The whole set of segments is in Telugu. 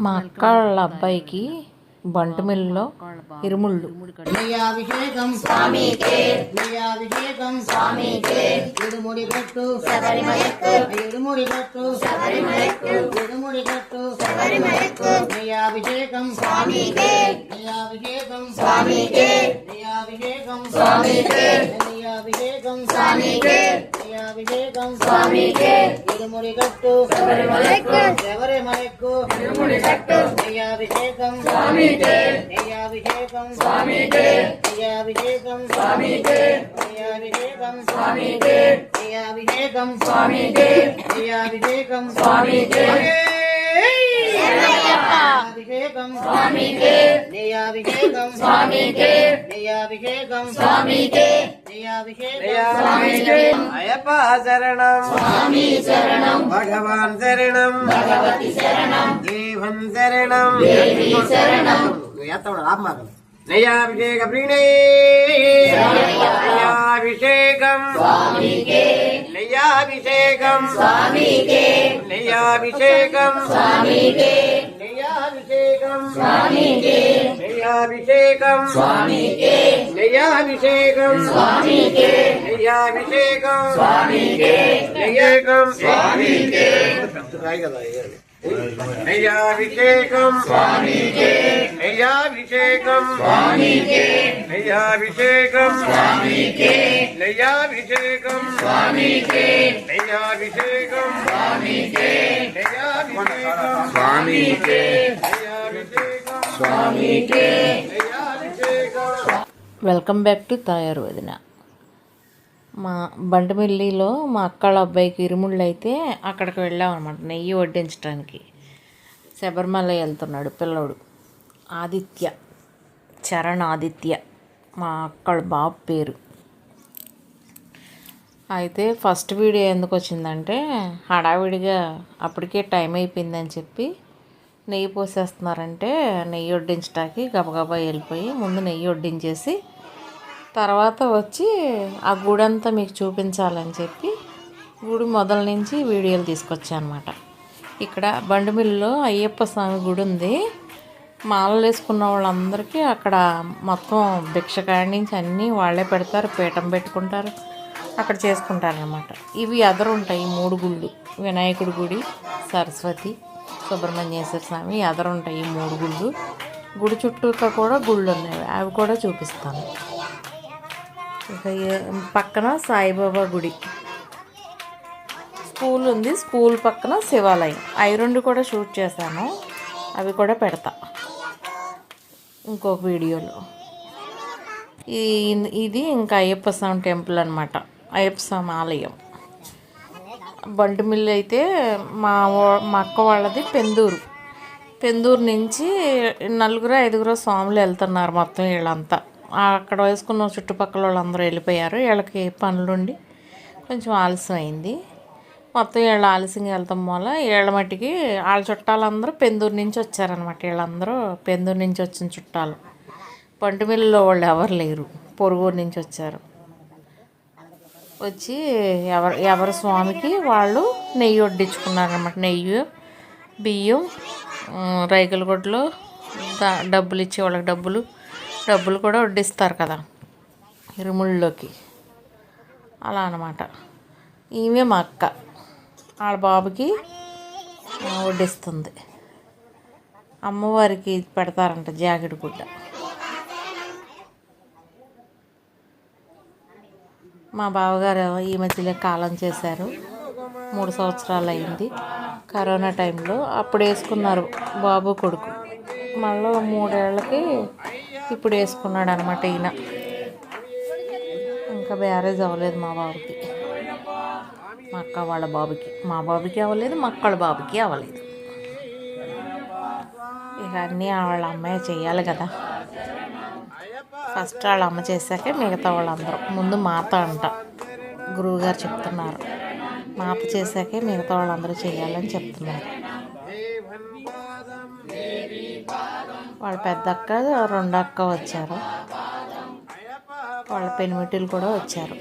మా అక్క వాళ్ళ అబ్బాయికి బంటు మిల్లులో ఇరుముళ్ళు. అభిషేకం స్వామికే అభిషేకం స్వామికే ఇరుముడి కట్టు శబరిమలెక్కు ఇరుముడి కట్టు శబరిమలెక్కు ఇరుముడి కట్టు శబరిమలెక్కు అభిషేకం స్వామికే అభిషేకం స్వామికే అభిషేకం స్వామికే అభిషేకం స్వామికే అభిషేకం స్వామికే ఇరుముడి కట్టు శబరిమలెక్కు శబరిమలెక్కు ఇరుముడి కట్టు అభిషేకం స్వామికే అభిషేకం స్వామికే అభిషేకం స్వామికే అభిషేకం స్వామికే అభిషేకం స్వామికే అభిషేకం స్వామికే అభిషేకం స్వామికే అభిషేకం స్వామికే అభిషేకం స్వామికే అభిషేకం స్వామికే అయ్యప్ప శరణం స్వామి శరణం భగవాన్ శరణం భగవతి శరణం దేవం శరణం దేవి శరణం నయాభిషేక ప్రీణే నయాభిషేకం స్వామికే నయాభిషేకం స్వామికే నయాభిషేకం స్వామికే నయాభిషేకం స్వామికే నయాభిషేకం స్వామికే నయాభిషేకం స్వామికే నయాభిషేకం స్వామికే నయాభిషేకం స్వామికే నయాభిషేకం స్వామికే నయాభిషేకం స్వామికే నయాభిషేకం స్వామికే నయాభిషేకం స్వామికే నయాభిషేకం స్వామికే నయాభిషేకం స్వామికే నయాభిషేకం స్వామికే నయాభిషేకం. వెల్కమ్ బ్యాక్ టు తాయారు వదిన. మా బంటమిల్లిలో మా అక్కళ్ళ అబ్బాయికి ఇరుముళ్ళు అయితే అక్కడికి వెళ్ళాం అనమాట నెయ్యి వడ్డించడానికి. శబరిమల వెళ్తున్నాడు పిల్లోడు, ఆదిత్య, చరణ్ ఆదిత్య, మా అక్కళ్ళ బాబు పేరు. అయితే ఫస్ట్ వీడియో ఎందుకు వచ్చిందంటే హడావిడిగా అప్పటికే టైం అయిపోయిందని చెప్పి నెయ్యి పోసేస్తున్నారంటే నెయ్యి వడ్డించడానికి గబగబా వెళ్ళిపోయి ముందు నెయ్యి వడ్డించేసి తర్వాత వచ్చి ఆ గుడి అంతా మీకు చూపించాలని చెప్పి గుడి మొదల నుంచి వీడియోలు తీసుకొచ్చాను అనమాట. ఇక్కడ బండిమిల్లులో అయ్యప్ప స్వామి గుడి ఉంది. మాలలు వేసుకున్న వాళ్ళందరికీ అక్కడ మొత్తం భిక్ష కాడి నుంచి అన్నీ వాళ్ళే పెడతారు, పీఠం పెట్టుకుంటారు, అక్కడ చేసుకుంటారనమాట. ఇవి ఎదరుంటాయి 3 గుళ్ళు, వినాయకుడి గుడి, సరస్వతి, సుబ్రహ్మణ్యేశ్వర స్వామి ఎదరుంటాయి 3 గుళ్ళు. గుడి చుట్టూక కూడా గుళ్ళు ఉన్నాయి, అవి కూడా చూపిస్తాను. ఇక పక్కన సాయిబాబా గుడి, స్కూల్ ఉంది, స్కూల్ పక్కన శివాలయం. అవి 2 కూడా షూట్ చేశాను, అవి కూడా పెడతా ఇంకొక వీడియోలో. ఇది ఇంకా అయ్యప్ప స్వామి టెంపుల్ అనమాట, అయ్యప్ప స్వామి ఆలయం. బంటుమిల్లి అయితే మా అక్క వాళ్ళది పెందూరు నుంచి 4-5 స్వాములు వెళ్తున్నారు మొత్తం. వీళ్ళంతా అక్కడ వేసుకున్న చుట్టుపక్కల వాళ్ళందరూ వెళ్ళిపోయారు. వీళ్ళకి పనులుండి కొంచెం ఆలస్యం అయింది. మొత్తం వీళ్ళు ఆలస్యంగా వెళ్తాం వల్ల వీళ్ళ మట్టికి వాళ్ళ చుట్టాలందరూ పెందూరు నుంచి వచ్చారనమాట. వీళ్ళందరూ పెందూరు నుంచి వచ్చిన చుట్టాలు. బంటుమిల్లిలో వాళ్ళు ఎవరు లేరు, పొరుగురు నుంచి వచ్చారు. వచ్చి ఎవరి స్వామికి వాళ్ళు నెయ్యి వడ్డించుకున్నారనమాట. నెయ్యి, బియ్యం, రైగుల గుడ్లు, డబ్బులు ఇచ్చి వాళ్ళకి డబ్బులు కూడా వడ్డిస్తారు కదా ఇరుముళ్ళలోకి, అలా అన్నమాట. ఈమె మా అక్క, వాళ్ళ బాబుకి వడ్డిస్తుంది. అమ్మవారికి పెడతారంట జాకెట్ గుడ్డ. మా బావగారు ఈ మధ్యలో కాలం చేశారు, 3 సంవత్సరాలు అయింది. కరోనా టైంలో అప్పుడు వేసుకున్నారు బాబు కొడుకు. మళ్ళీ 3 ఏళ్ళకి ఇప్పుడు వేసుకున్నాడు అనమాట ఈయన. ఇంకా మ్యారేజ్ అవ్వలేదు మా బాబుకి, మా అక్క వాళ్ళ బాబుకి. మా బాబుకి అవ్వలేదు, మా అక్కళ్ళ బాబుకి అవ్వలేదు. ఇక అన్నీ వాళ్ళ అమ్మాయి చెయ్యాలి కదా. ఫస్ట్ వాళ్ళ అమ్మ చేశాకే మిగతా వాళ్ళందరూ. ముందు మాత అంట, గురువుగారు చెప్తున్నారు. మాత చేశాకే మిగతా వాళ్ళందరూ చేయాలని చెప్తున్నారు. వాళ్ళ పెద్ద అక్క, 2 అక్క వచ్చారు. వాళ్ళ పెనిమిటిలు కూడా వచ్చారు.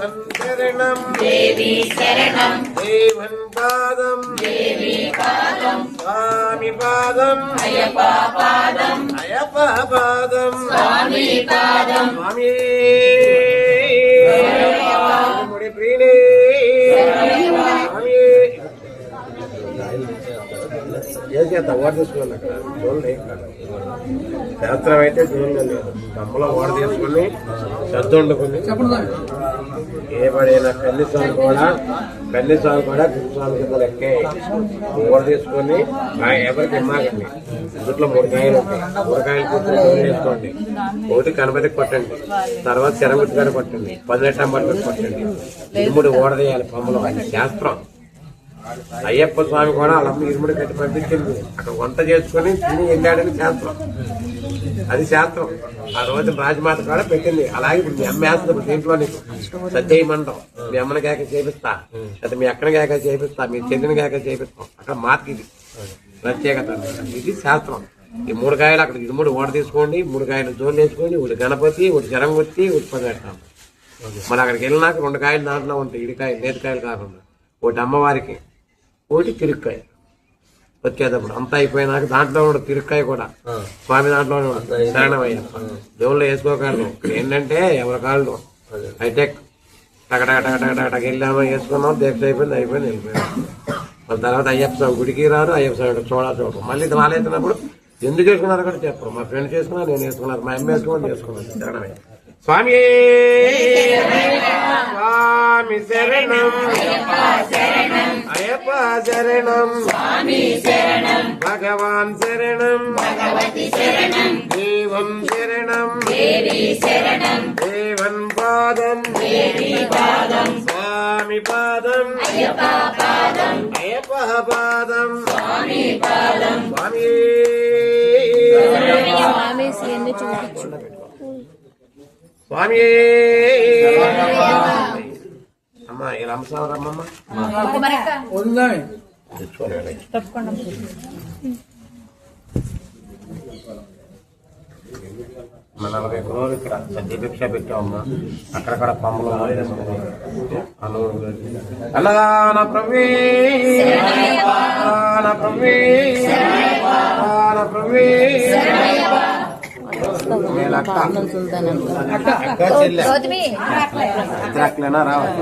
దేవన్ శరణం దేవి శరణం దేవన్ పాదం దేవి పాదం స్వామి పాదం అయ్యప్ప పాదం అయ్యప్ప పాదం స్వామి పాదం స్వామి ముడి ప్రియుడే స్వామి ఏం చేద్దాం ఓడ తీసుకున్నాను అక్కడ చూడండి శాస్త్రం అయితే చూడండి లేదు తమ్ములో ఓడ తీసుకుని శ్రద్ధ వండుకుని ఏ పడైనా కన్నిసార్లు కూడా గురుసార్లు కింద లెక్కే ఓడ తీసుకొని ఎవరికి ఇమ్మాకండి ఇంట్లో 3 కాయలు ఉంటాయి 3 కాయలు కూర్చొని చేసుకోండి ఒకటి గణపతికి కొట్టండి తర్వాత శరమతి గారు కొట్టండి 10 టమాటాలు కొట్టండి 3 ఓడ తీయాలి పంపలో అది శాస్త్రం అయ్యప్ప స్వామి కూడా అలా ఇరుముడి కట్టి పంపించింది అక్కడ వంట చేసుకుని తిని వెళ్ళాడని శాస్త్రం అది శాస్త్రం ఆ రోజు రాజమాత కూడా పెట్టింది అలాగే ఇప్పుడు మీ అమ్మ వేస్తుంది ఇప్పుడు దీంట్లో నీకు సత్యమంటాం మీ అమ్మని కేక చేపిస్తా లేదా మీ అక్కని కేక చేపిస్తా మీ చెల్లిని కేక చేపిస్తాం అక్కడ మాతకి ఇది ప్రత్యేకత ఇది శాస్త్రం ఈ 3 కాయలు అక్కడ 3 ఓడ తీసుకోండి 3 కాయలు జోలు వేసుకోండి ఒకటి గణపతి ఒకటి జరంగొత్తి ఒకటి 10 మరి అక్కడికి వెళ్ళినాక 2 కాయలు దాంట్లో ఉంటాయి ఇడికాయలు నేతికాయలు కాకుండా ఒకటి అమ్మవారికి ఒకటి తిరుక్కాయ వచ్చేటప్పుడు అంతా అయిపోయినాక దాంట్లో కూడా తిరుక్కాయ కూడా స్వామి దాంట్లోనే ఉంటుంది శరణమయ్యప్ప దేవుళ్ళు వేసుకోగలరు ఇక్కడ ఏంటంటే ఎవరి కాళ్ళు హైటెక్ టకటక వెళ్ళామో వేసుకున్నాం దీక్ష అయిపోయింది వెళ్ళిపోయాం మళ్ళీ తర్వాత అయ్యప్ప స్వామి గుడికి రారు అయ్యప్ప స్వామి చూడరు మళ్ళీ రాలేసినప్పుడు ఎందుకు వేసుకున్నారు కూడా చెప్పరు మా ఫ్రెండ్స్ వేసుకున్నారు నేను వేసుకున్నారు మా అమ్మ వేసుకుని వేసుకున్నాను శరణమయ్య స్వామి స్వామి శరణం అయ్యప్ప శరణం స్వామి శరణం భగవాన్ శరణం భగవతి శరణం దేవం శరణం దేవి శరణం దేవన్ పాదం దేవి పాదం స్వామి పాదం అయ్యప్ప పాదం అయ్యప్ప పాదం స్వామి పాదం స్వామి స్వామి అమ్మా ఈ రంసావరమ్మమ్మ మన 40 రోజులు ఇక్కడ దీక్ష పెట్టామమ్మా అక్కడక్కడ పంపలు అన్నదాన ప్రవీ అక్కలేనా రావాలి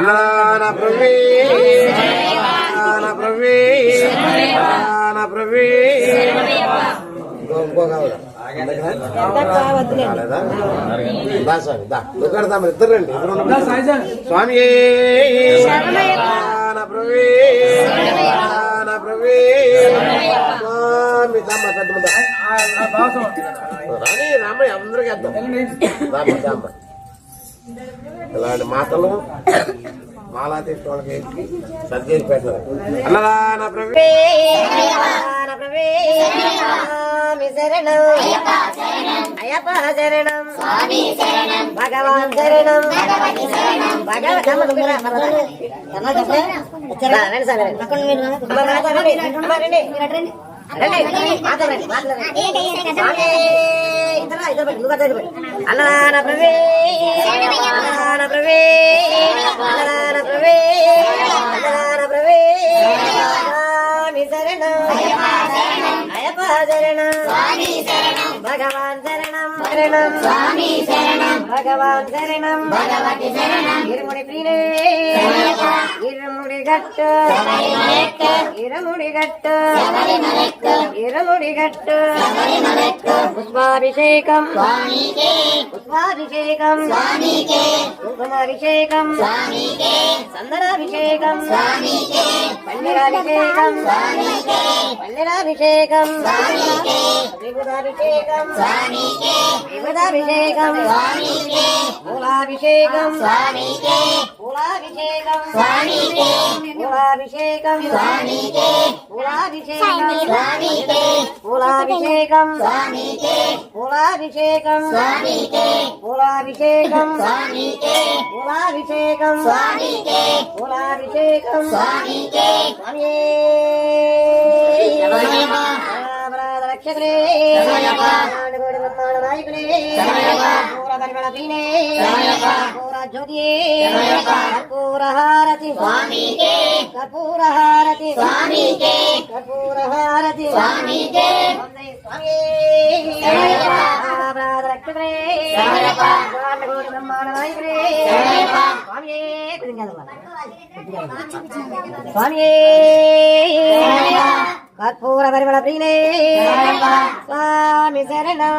అన్నదాన ప్రవీ ఇద్దరండి స్వామి రాని రామయ్య అందరికి వేద్దాం ఇలాంటి మాటలు మాలా తీసిన వాళ్ళకి సర్జరీ పెట్టారు అన్నదాన శరణం అయ్యప్ప శరణం స్వామి శరణం భగవాన్ శరణం అన్నదాన ప్రవే అన్నదాన ప్రవే అన్నదాన ప్రవే అన్నదాన ప్రవే స్వామి శరణం అయ్యప్ప శరణం భగవాన్ శరణం శరణం స్వామి శరణం భగవాన్ శరణం భగవతి శరణం ఇరుముడి ప్రియుడే ఇరుముడి గట్టు ఇరుముడి గట్టు ఇరుముడి గట్టు పుష్పాభిషేకం పుష్పాభిషేకం కుంకుమాభిషేకం చందనాభిషేకం పన్నీరాభిషేకం పన్నీరాభిషేకం విభుదాభిషేకం విభుదాభిషేకం మూలాభిషేకం పూలాభిషేకం పూలాభిషేకం పూలాభిషేకం పూలాభిషేకం పూలాభిషేకం పూలాభిషేకం పూలాభిషేకం పూలాభిషేకం రక్షకులే నాడుగోడు బ్రహ్మాండ నాయకులే కర్పూర పరిమళ ప్రియులే కర్పూర జ్యోతియే కర్పూర హారతి స్వామికే కర్పూర హారతి స్వామికే కర్పూర హారతి స్వామికే రక్షకులే నాడుగోడు బ్రహ్మాండ నాయకులే స్వామియే స్వామియే కర్పూర పరిమళ ప్రియులే స్వామి శరణం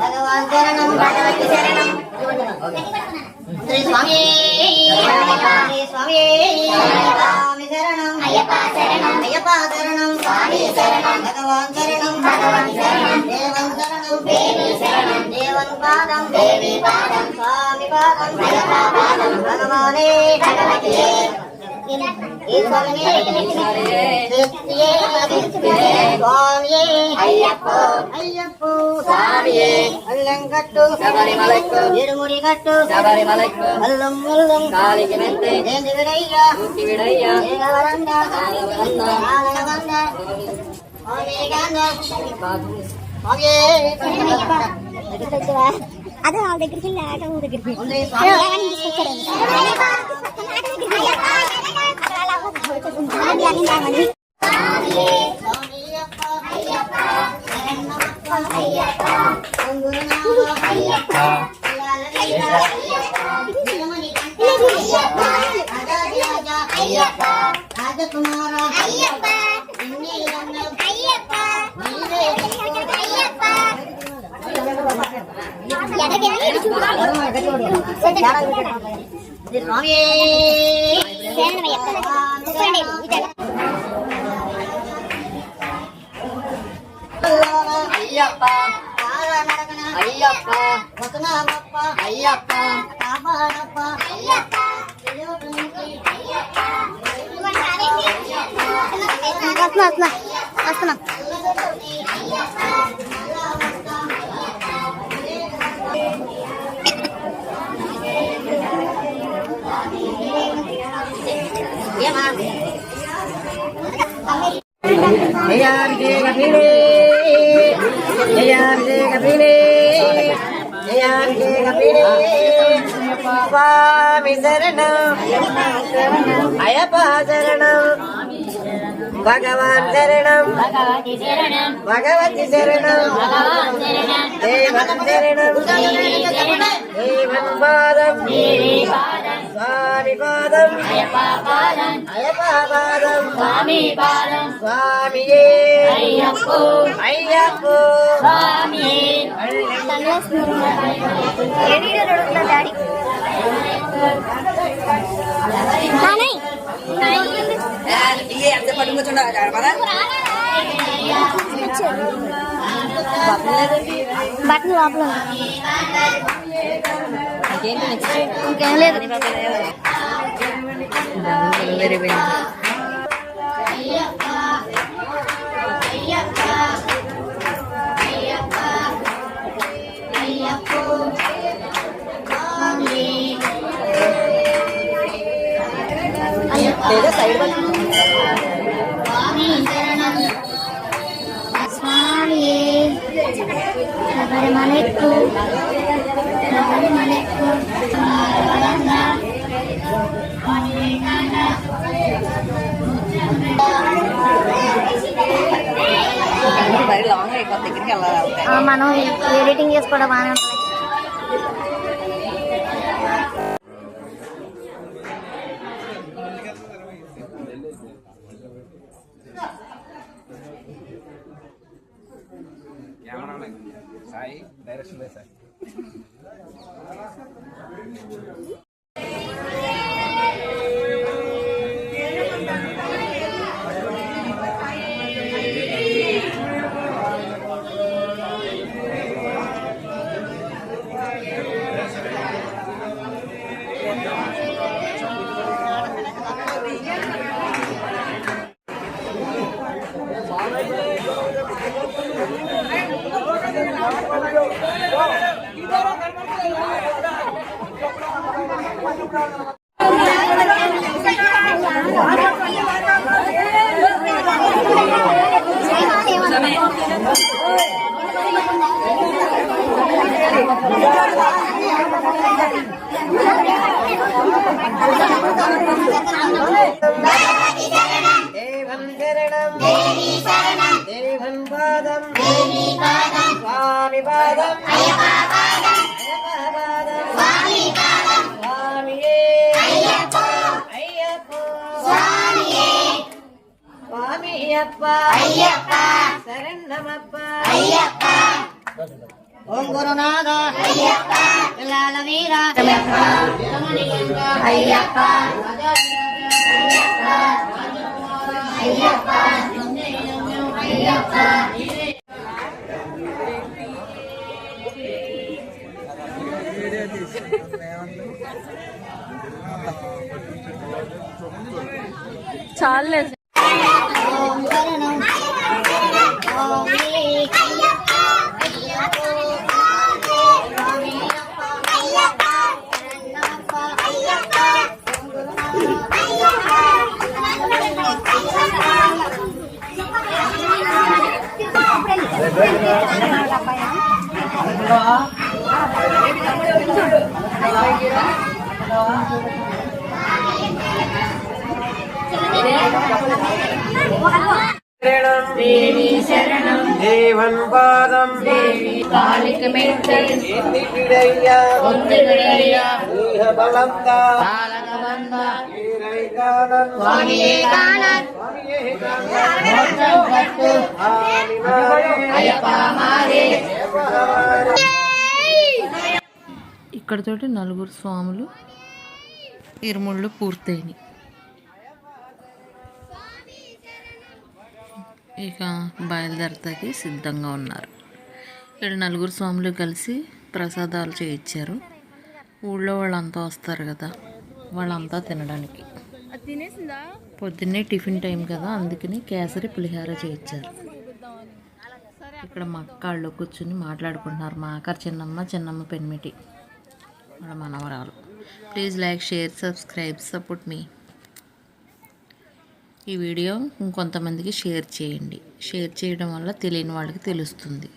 భగవాన్ శరణం భగవతి శరణం శ్రీ స్వామి స్వామి స్వామి శరణం అయ్యప్ప శరణం అయ్యప్ప శరణం స్వామి శరణం భగవాన్ శరణం భగవతి శరణం దేవం శరణం దేవి శరణం దేవన్ పాదం దేవి పాదం స్వామి పాదం అయ్యప్ప పాదం భగవానే భగవతి అల్లంగట్టు శబరిమలైకు ఇరుముడి గట్టు శబరిమలైకు అల్లం ముల్లం కాలికి మెత్తే ఏంది విడయ్యా ఊకి విడయ్యా ఏగవరండ ఆలయవండ అదే వాళ్ళ దగ్గరికి వెళ్ళి ఆట దగ్గరికి రాజకుమార స్వామి అయ్యప్ప అయ్యప్ప వసనామప్ప అయ్యప్ప కాపాడప్ప అయ్యప్ప వస్తున్నా స్వామి శరణం అయ్యప్ప శరణం భగవాన్ శరణం భగవతి శరణం దేవన్ శరణం దేవన్ పాదం స్వామి పాదం అయ్యప్ప పాదం స్వామియే అయ్యప్ప డాడీ బట్టలు లోపల ఇంకేం లేదు శబరిమలైకు మనం ఎడిటింగ్ చేసుకోవడం బాగానే ఉంటుంది. సాయి డైరెక్షన్ సాయి దేవం శరణం దేవం పాదం స్వామి పాదం స్వామియే స్వామియప్ప శరణమప్ప ఓం గురునాథ పిల్లాల వీర చాలే ఓం శరణం స్వామి దేవి శరణం దేవన్ పాదం దేవి కాలిక మెట్టే ఎన్నిటిడయ్యా ఒత్తిగడయ్యా దేహ బలంగా కాలగవంద వీరైకానంద స్వామియే కానత్ మోక్షం కట్టు అయ్యప్ప మారే ఇక్కడతోటి 4 స్వాములు ఇరుముళ్ళు పూర్తయినాయి. ఇక బయలుదేరతాకి సిద్ధంగా ఉన్నారు. ఇక్కడ 4 స్వాములు కలిసి ప్రసాదాలు చేయించారు. ఊళ్ళో వాళ్ళంతా వస్తారు కదా, వాళ్ళంతా తినడానికి. పొద్దున్నే టిఫిన్ టైం కదా, అందుకని కేసరి పులిహార చేయించారు. ఇక్కడ మా అక్కాళ్ళు కూర్చుని మాట్లాడుకుంటున్నారు. మా ఆఖరి చిన్నమ్మ పెన్మిటి వాళ్ళ మనవరాలు. Please like, share, subscribe, support మీ. ఈ వీడియో ఇంకొంతమందికి షేర్ చేయండి. షేర్ చేయడం వల్ల తెలియని వాళ్ళకి తెలుస్తుంది.